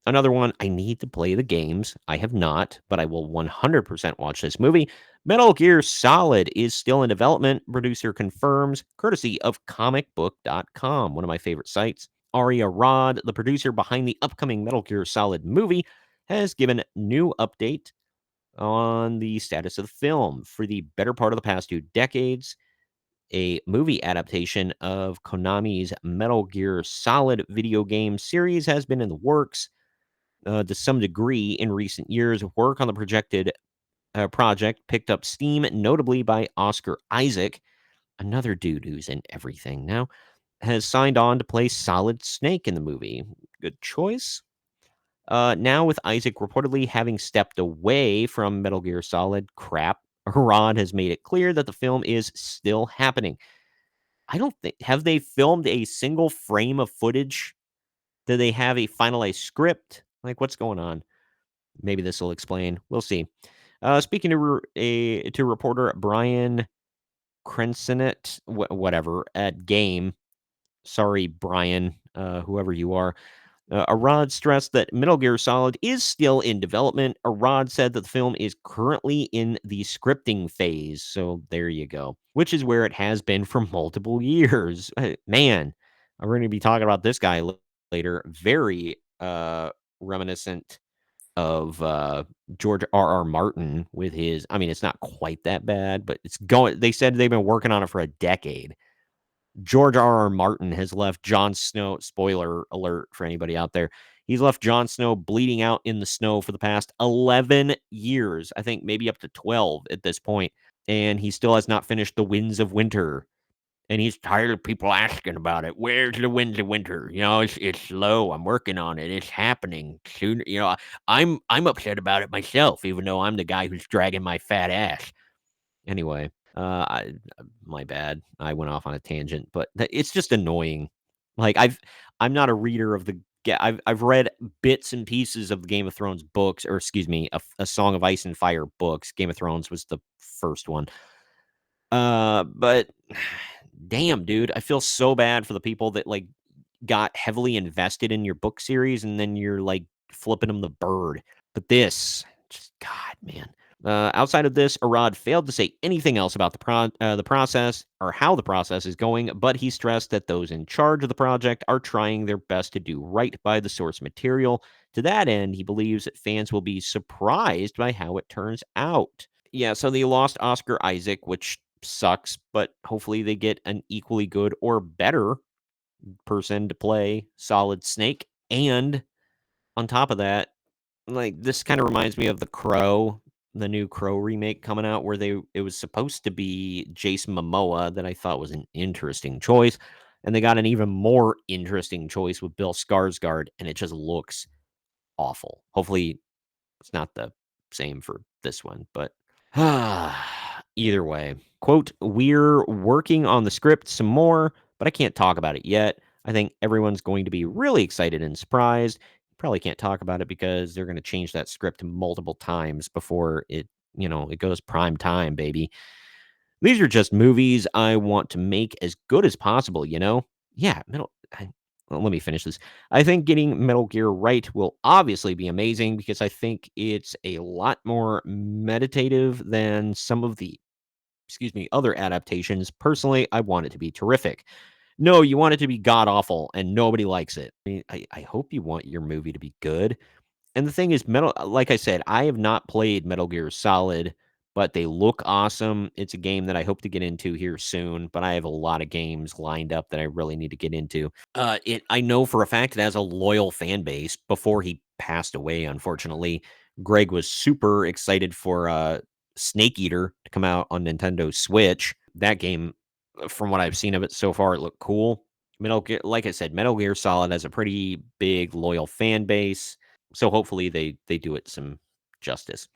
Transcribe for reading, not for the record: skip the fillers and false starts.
Another one, I need to play the games. I have not, but I will 100% watch this movie. Metal Gear Solid is still in development, producer confirms, courtesy of comicbook.com, one of my favorite sites. Aria Rod, the producer behind the upcoming Metal Gear Solid movie, has given new update on the status of the film. For the better part of the past 2 decades, a movie adaptation of Konami's Metal Gear Solid video game series has been in the works. To some degree in recent years, work on the projected project picked up steam, notably by Oscar Isaac, another dude who's in everything now, has signed on to play Solid Snake in the movie. Good choice. Now, with Isaac reportedly having stepped away from Metal Gear Solid crap, Rod has made it clear that the film is still happening. I don't think, have they filmed a single frame of footage? Do they have a finalized script? Like, what's going on? Maybe this will explain. We'll see. Speaking to reporter Brian Crensenet, whatever, at Game. Sorry, Brian, whoever you are. Arad stressed that Metal Gear Solid is still in development. Arad said that the film is currently in the scripting phase. So there you go, which is where it has been for multiple years. Man, we're going to be talking about this guy later. Very reminiscent of George R.R. Martin with his. I mean, it's not quite that bad, but it's going. They said they've been working on it for a decade. George R.R. Martin has left Jon Snow. Spoiler alert for anybody out there. He's left Jon Snow bleeding out in the snow for the past 11 years. I think maybe up to 12 at this point, and he still has not finished The Winds of Winter. And he's tired of people asking about it. Where's the Winds of Winter? You know, it's slow. I'm working on it. It's happening soon. You know, I'm upset about it myself, even though I'm the guy who's dragging my fat ass. Anyway, my bad. I went off on a tangent, but it's just annoying. Like I'm not a reader of the. I've read bits and pieces of the Game of Thrones books, or excuse me, a Song of Ice and Fire books. Game of Thrones was the first one. But damn, dude, I feel so bad for the people that like got heavily invested in your book series and then you're like flipping them the bird. But this, just God, man. Outside of this, Arad failed to say anything else about the process or how the process is going, but he stressed that those in charge of the project are trying their best to do right by the source material. To that end, he believes that fans will be surprised by how it turns out. Yeah, so they lost Oscar Isaac, which sucks, but hopefully they get an equally good or better person to play Solid Snake. And on top of that, like this kind of reminds me of The Crow, the new Crow remake coming out, where it was supposed to be Jason Momoa, that I thought was an interesting choice, and they got an even more interesting choice with Bill Skarsgård, and it just looks awful. Hopefully, it's not the same for this one, but either way, quote, we're working on the script some more, but I can't talk about it yet. I think everyone's going to be really excited and surprised. Probably can't talk about it because they're going to change that script multiple times before it goes prime time, baby. These are just movies I want to make as good as possible, you know? Yeah, well, let me finish this. I think getting Metal Gear right will obviously be amazing because I think it's a lot more meditative than some of the, excuse me, other adaptations. Personally, I want it to be terrific. No, you want it to be god awful and nobody likes it. I hope you want your movie to be good. And the thing is, like I said, I have not played Metal Gear Solid, but they look awesome. It's a game that I hope to get into here soon, but I have a lot of games lined up that I really need to get into. I know for a fact it has a loyal fan base. Before he passed away, unfortunately, Greg was super excited for Snake Eater to come out on Nintendo Switch. That game, from what I've seen of it so far, it looked cool. Metal Gear, like I said, Metal Gear Solid has a pretty big loyal fan base. So hopefully they do it some justice.